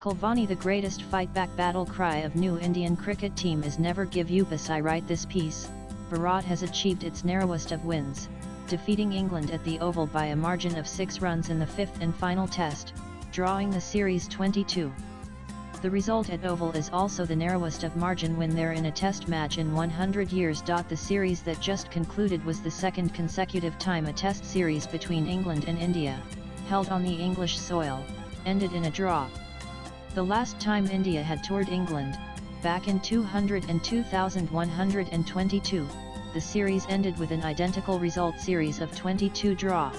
Vaani, the greatest fight-back battle cry of new Indian cricket team is never give up. As I write this piece, Virat has achieved its narrowest of wins, defeating England at the Oval by a margin of 6 runs in the fifth and final test, drawing the series 22. The result at Oval is also the narrowest of margin win there in a test match in 100 years. The series that just concluded was the second consecutive time a test series between England and India, held on the English soil, ended in a draw. The last time India had toured England, back in 2122, the series ended with an identical result series of 22 draw.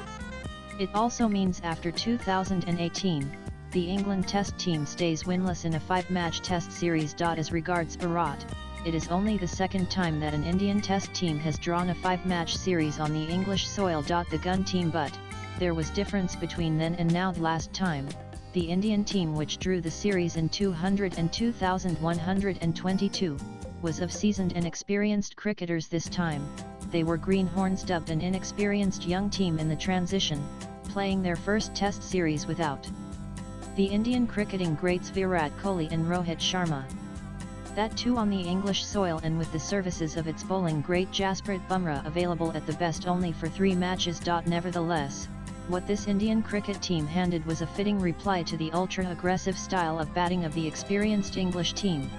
It also means after 2018, the England Test team stays winless in a 5-match Test series. As regards Virat, it is only the second time that an Indian Test team has drawn a 5-match series on the English soil. The Gun team, but there was difference between then and now. Last time, the Indian team which drew the series in 2122, was of seasoned and experienced cricketers. This time, they were greenhorns, dubbed an inexperienced young team in the transition, playing their first test series without the Indian cricketing greats Virat Kohli and Rohit Sharma. That too on the English soil and with the services of its bowling great Jasprit Bumrah available at the best only for 3 matches. Nevertheless, what this Indian cricket team handed was a fitting reply to the ultra-aggressive style of batting of the experienced English team.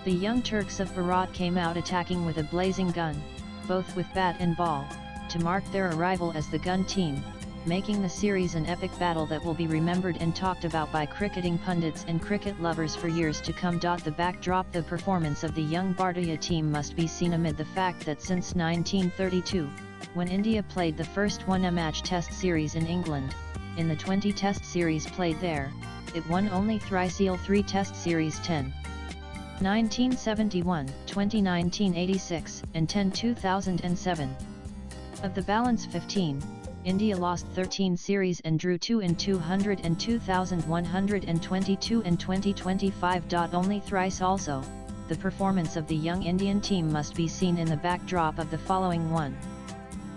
The young Turks of Virat came out attacking with a blazing gun, both with bat and ball, to mark their arrival as the Gun team, making the series an epic battle that will be remembered and talked about by cricketing pundits and cricket lovers for years to come. The backdrop: the performance of the young Bhartiya team must be seen amid the fact that since 1932, when India played the first one-match Test series in England, in the 20 Test series played there, it won only thrice: 3 Test series 10. 1971, 1986, and 10 2007. Of the balance 15, India lost 13 series and drew 2 in 200 and 2122 and 2025. Only thrice. Also, the performance of the young Indian team must be seen in the backdrop of the following one.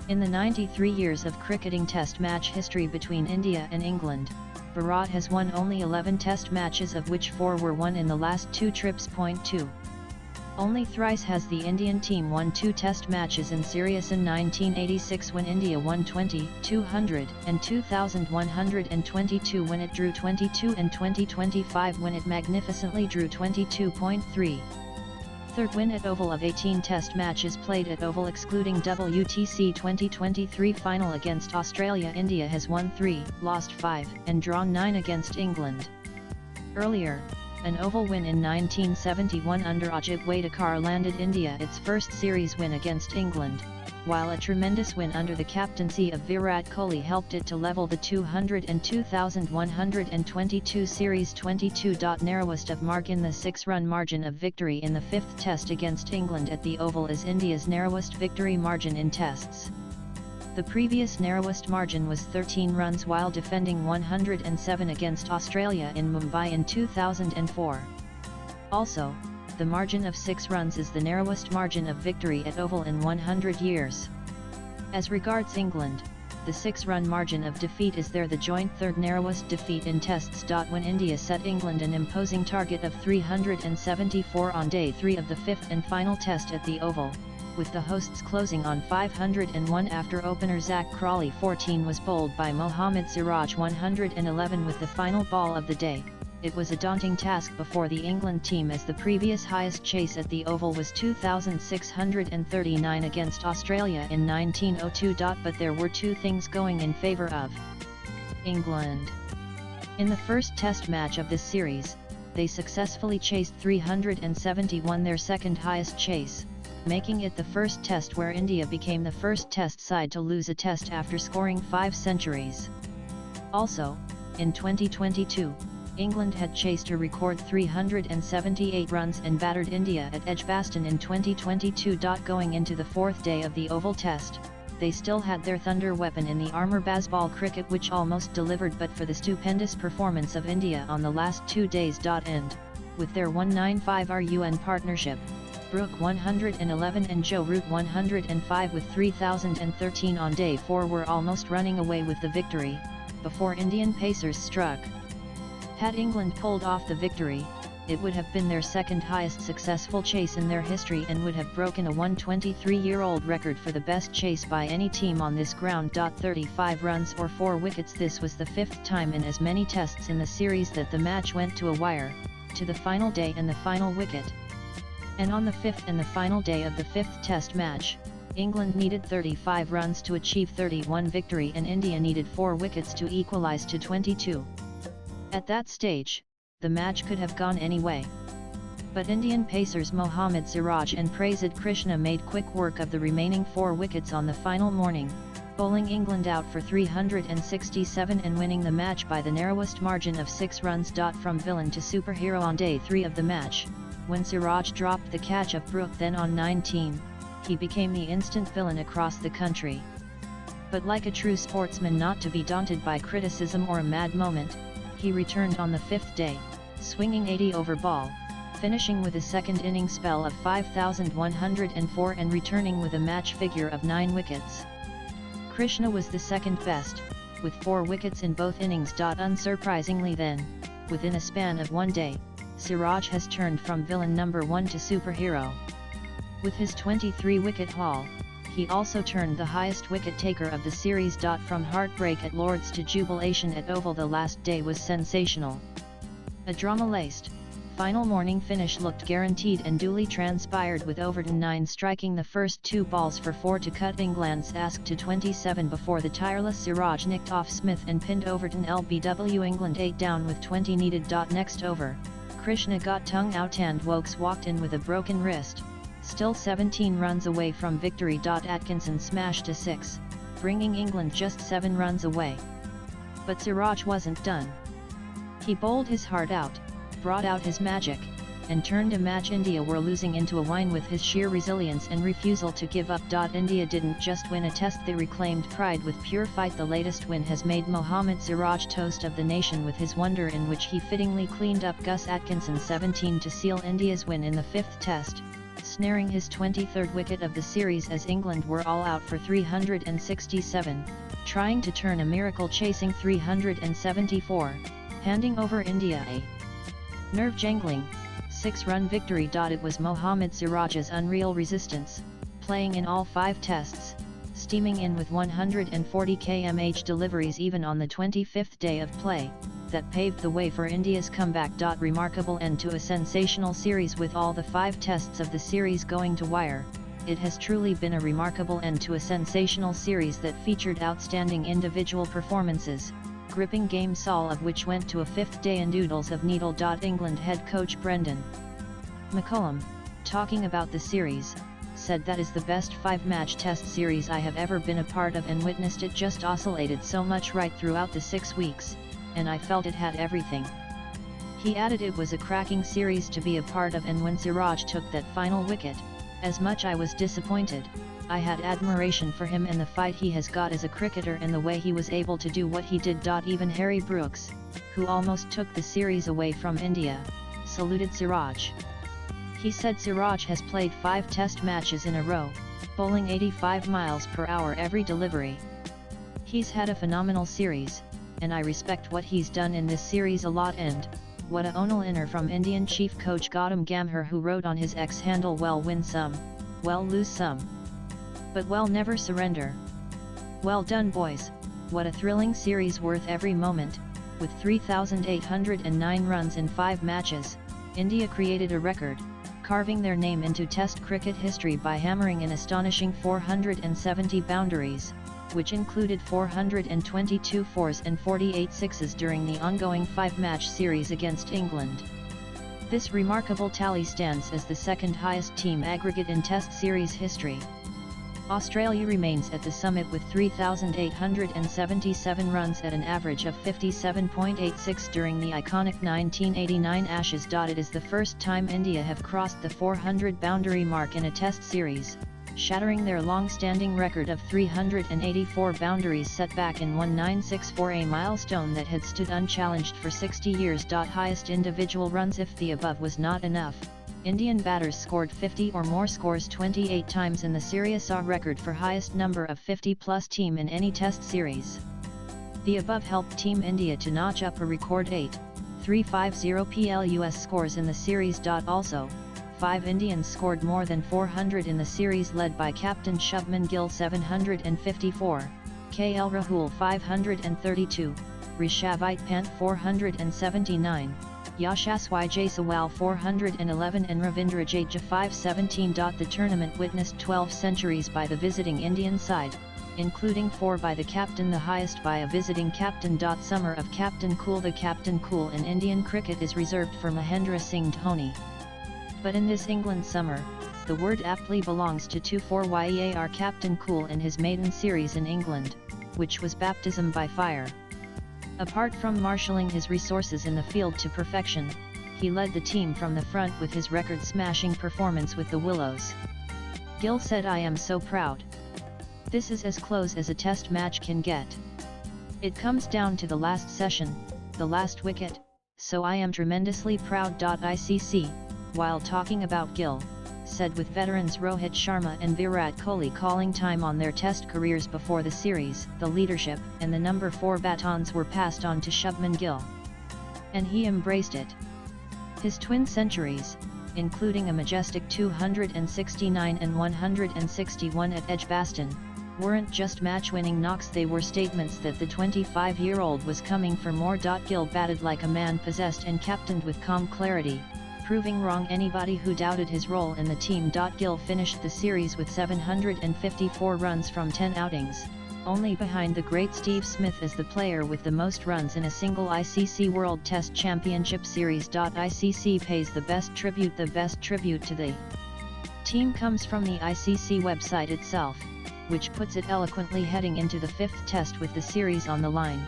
In the 93 years of cricketing Test match history between India and England, Virat has won only 11 Test matches, of which 4 were won in the last 2 trips. 2. Only thrice has the Indian team won 2 Test matches in series: in 1986 when India won 20, 200, and 2122 when it drew 22, and 2025 when it magnificently drew 22.3. Third win at Oval of 18 Test matches played at Oval excluding WTC 2023 final against Australia. India has won 3, lost 5, and drawn 9 against England. Earlier, an Oval win in 1971 under Ajit Wadekar landed India its first series win against England, while a tremendous win under the captaincy of Virat Kohli helped it to level the 200 and 2122 series 22. Narrowest of margin: the 6-run margin of victory in the 5th Test against England at the Oval is India's narrowest victory margin in Tests. The previous narrowest margin was 13 runs while defending 107 against Australia in Mumbai in 2004. Also, the margin of 6 runs is the narrowest margin of victory at Oval in 100 years. As regards England, the 6-run margin of defeat is the joint 3rd narrowest defeat in Tests. When India set England an imposing target of 374 on day 3 of the 5th and final Test at the Oval, with the hosts closing on 501 after opener Zach Crawley 14 was bowled by Mohammad Siraj 111 with the final ball of the day. It was a daunting task before the England team, as the previous highest chase at the Oval was 2,639 against Australia in 1902. But there were 2 things going in favour of England. In the first Test match of this series, they successfully chased 371, their second highest chase, making it the first Test where India became the first Test side to lose a Test after scoring 5 centuries. Also, in 2022, England had chased a record 378 runs and battered India at Edgbaston in 2022. Going into the 4th day of the Oval Test, they still had their thunder weapon in the armour baseball cricket, which almost delivered but for the stupendous performance of India on the last 2 days. With their 195 RUN partnership, Brooke 111 and Joe Root 105 with 3013 on day 4 were almost running away with the victory, before Indian pacers struck Had England pulled off the victory, it would have been their second highest successful chase in their history and would have broken a 123-year-old record for the best chase by any team on this ground. 35 runs or 4 wickets. This was the 5th time in as many tests in the series that the match went to a wire, to the final day and the final wicket. And on the 5th and the final day of the 5th test match, England needed 35 runs to achieve 31 victory and India needed 4 wickets to equalise to 22. At that stage, the match could have gone any way. But Indian pacers Mohammad Siraj and Prasid Krishna made quick work of the remaining 4 wickets on the final morning, bowling England out for 367 and winning the match by the narrowest margin of 6 runs. From villain to superhero on day 3 of the match, when Siraj dropped the catch of Brook then on 19, he became the instant villain across the country. But like a true sportsman not to be daunted by criticism or a mad moment, he returned on the 5th day, swinging 80 over ball, finishing with a second inning spell of 5,104 and returning with a match figure of 9 wickets. Krishna was the second best, with 4 wickets in both innings. Unsurprisingly then, within a span of 1 day, Siraj has turned from villain number 1 to superhero. With his 23-wicket haul, he also turned the highest wicket-taker of the series. From heartbreak at Lord's to jubilation at Oval, the last day was sensational. A drama-laced, final morning finish looked guaranteed and duly transpired, with Overton 9 striking the first 2 balls for 4 to cut England's ask to 27 before the tireless Siraj nicked off Smith and pinned Overton. LBW England 8 down with 20 needed. Next over, Krishna got tongue out and Wokes walked in with a broken wrist, still 17 runs away from victory. Atkinson smashed a 6, bringing England just 7 runs away. But Siraj wasn't done. He bowled his heart out, brought out his magic, and turned a match India were losing into a win with his sheer resilience and refusal to give up. India didn't just win a test, they reclaimed pride with pure fight. The latest win has made Mohammad Siraj toast of the nation with his wonder, in which he fittingly cleaned up Gus Atkinson's 17 to seal India's win in the 5th test, snaring his 23rd wicket of the series as England were all out for 367, trying to turn a miracle chasing 374, handing over India a nerve-jangling 6-run victory. It was Mohammad Siraj's unreal resistance, playing in all 5 tests, steaming in with 140 kmh deliveries even on the 25th day of play, that paved the way for India's comeback. Remarkable end to a sensational series with all the 5 tests of the series going to wire. It has truly been a remarkable end to a sensational series that featured outstanding individual performances, gripping games, all of which went to a 5th day and oodles of needle. England head coach Brendan McCullum, talking about the series, said that is the best 5-match test series I have ever been a part of and witnessed. It just oscillated so much right throughout the 6 weeks, and I felt it had everything. He added it was a cracking series to be a part of, and when Siraj took that final wicket, as much I was disappointed, I had admiration for him and the fight he has got as a cricketer and the way he was able to do what he did. Even Harry Brooks, who almost took the series away from India, saluted Siraj. He said Siraj has played 5 test matches in a row, bowling 85 miles per hour every delivery. He's had a phenomenal series, and I respect what he's done in this series a lot. And what a onal inner from Indian chief coach Gautam Gambhir, who wrote on his X handle, well win some, well lose some, but well never surrender. Well done boys, what a thrilling series worth every moment. With 3,809 runs in 5 matches, India created a record, carving their name into Test cricket history by hammering an astonishing 470 boundaries, which included 422 fours and 48 sixes during the ongoing 5-match series against England. This remarkable tally stands as the second highest team aggregate in Test series history. Australia remains at the summit with 3,877 runs at an average of 57.86 during the iconic 1989 Ashes. It is the first time India have crossed the 400 boundary mark in a Test series, shattering their long-standing record of 384 boundaries set back in 1964, a milestone that had stood unchallenged for 60 years. Highest individual runs. If the above was not enough, Indian batters scored 50 or more scores 28 times in the series, a record for highest number of 50-plus team in any Test series. The above helped Team India to notch up a record 8, 350 plus scores in the series. Also, 5 Indians scored more than 400 in the series, led by captain Shubman Gill 754, Khel Rahul 532, Rishabh Pant 479, Yashaswi Jaiswal 411 and Ravindra Jadeja 517. The tournament witnessed 12 centuries by the visiting Indian side, including 4 by the captain, the highest by a visiting captain. Summer of Captain Cool. The Captain Cool in Indian cricket is reserved for Mahendra Singh Dhoni. But in this England summer, the word aptly belongs to 24YEAR Captain Cool in his maiden series in England, which was baptism by fire. Apart from marshalling his resources in the field to perfection, he led the team from the front with his record-smashing performance with the Willows. Gill said, "I am so proud. This is as close as a test match can get. It comes down to the last session, the last wicket, so I am tremendously proud." ICC, while talking about Gill, said with veterans Rohit Sharma and Virat Kohli calling time on their test careers before the series, the leadership and the number 4 batons were passed on to Shubman Gill. And he embraced it. His twin centuries, including a majestic 269 and 161 at Edgbaston, weren't just match-winning knocks, they were statements that the 25-year-old was coming for more. Gill batted like a man possessed and captained with calm clarity, proving wrong anybody who doubted his role in the team. Gill finished the series with 754 runs from 10 outings, only behind the great Steve Smith as the player with the most runs in a single ICC World Test Championship series. ICC pays the best tribute. The best tribute to the team comes from the ICC website itself, which puts it eloquently, heading into the 5th test with the series on the line,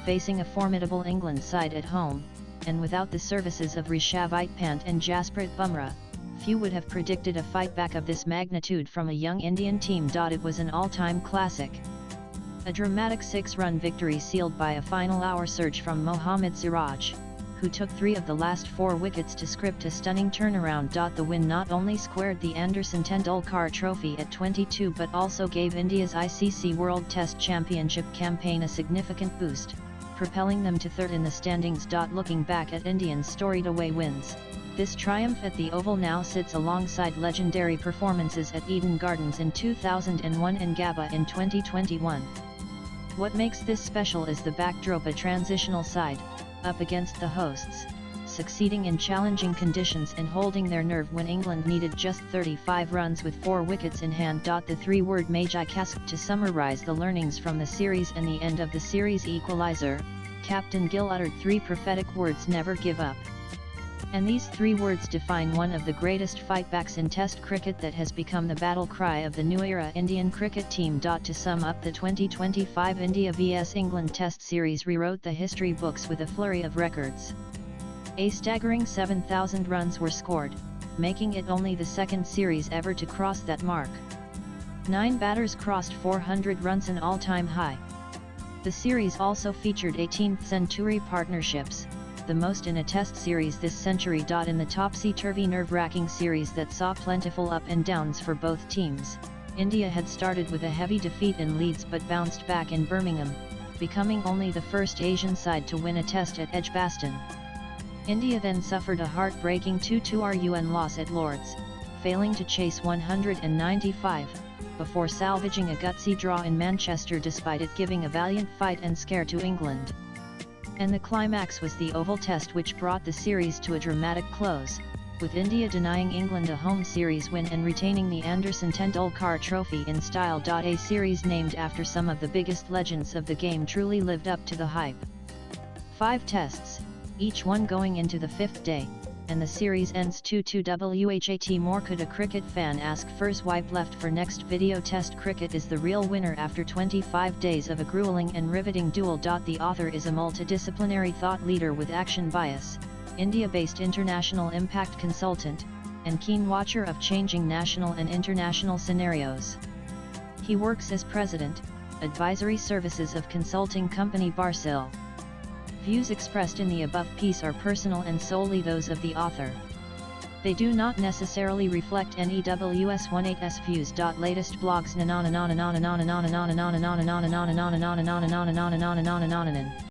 facing a formidable England side at home, and without the services of Rishabh Pant and Jasprit Bumrah, few would have predicted a fightback of this magnitude from a young Indian team. It was an all-time classic. A dramatic 6-run victory sealed by a final hour surge from Mohammad Siraj, who took 3 of the last 4 wickets to script a stunning turnaround. The win not only squared the Anderson Tendulkar Trophy at 22 but also gave India's ICC World Test Championship campaign a significant boost, propelling them to 3rd in the standings. Looking back at Indians' storied away wins, this triumph at the Oval now sits alongside legendary performances at Eden Gardens in 2001 and Gabba in 2021. What makes this special is the backdrop: a transitional side, up against the hosts, succeeding in challenging conditions and holding their nerve when England needed just 35 runs with 4 wickets in hand. The 3-word Majikask to summarise the learnings from the series and the end of the series equaliser, Captain Gill uttered 3 prophetic words: never give up. And these 3 words define one of the greatest fightbacks in Test cricket that has become the battle cry of the new era Indian cricket team. To sum up, the 2025 India vs England Test series rewrote the history books with a flurry of records. A staggering 7,000 runs were scored, making it only the 2nd series ever to cross that mark. 9 batters crossed 400 runs, an all-time high. The series also featured 18th century partnerships, the most in a test series this century. In the topsy-turvy, nerve-wracking series that saw plentiful up and downs for both teams, India had started with a heavy defeat in Leeds but bounced back in Birmingham, becoming only the first Asian side to win a test at Edgbaston. India then suffered a heartbreaking 2-2 RUN loss at Lord's, failing to chase 195, before salvaging a gutsy draw in Manchester despite it giving a valiant fight and scare to England. And the climax was the Oval Test, which brought the series to a dramatic close, with India denying England a home series win and retaining the Anderson Tendulkar Trophy in style. A series named after some of the biggest legends of the game truly lived up to the hype. 5 tests, each one going into the 5th day, and the series ends 2-2. What more could a cricket fan ask? First wipe left for next video. Test cricket is the real winner after 25 days of a grueling and riveting duel. The author is a multidisciplinary thought leader with action bias, India-based international impact consultant, and keen watcher of changing national and international scenarios. He works as president, advisory services of consulting company Barsil. Views expressed in the above piece are personal and solely those of the author. They do not necessarily reflect NEWS18's views. Latest blogs.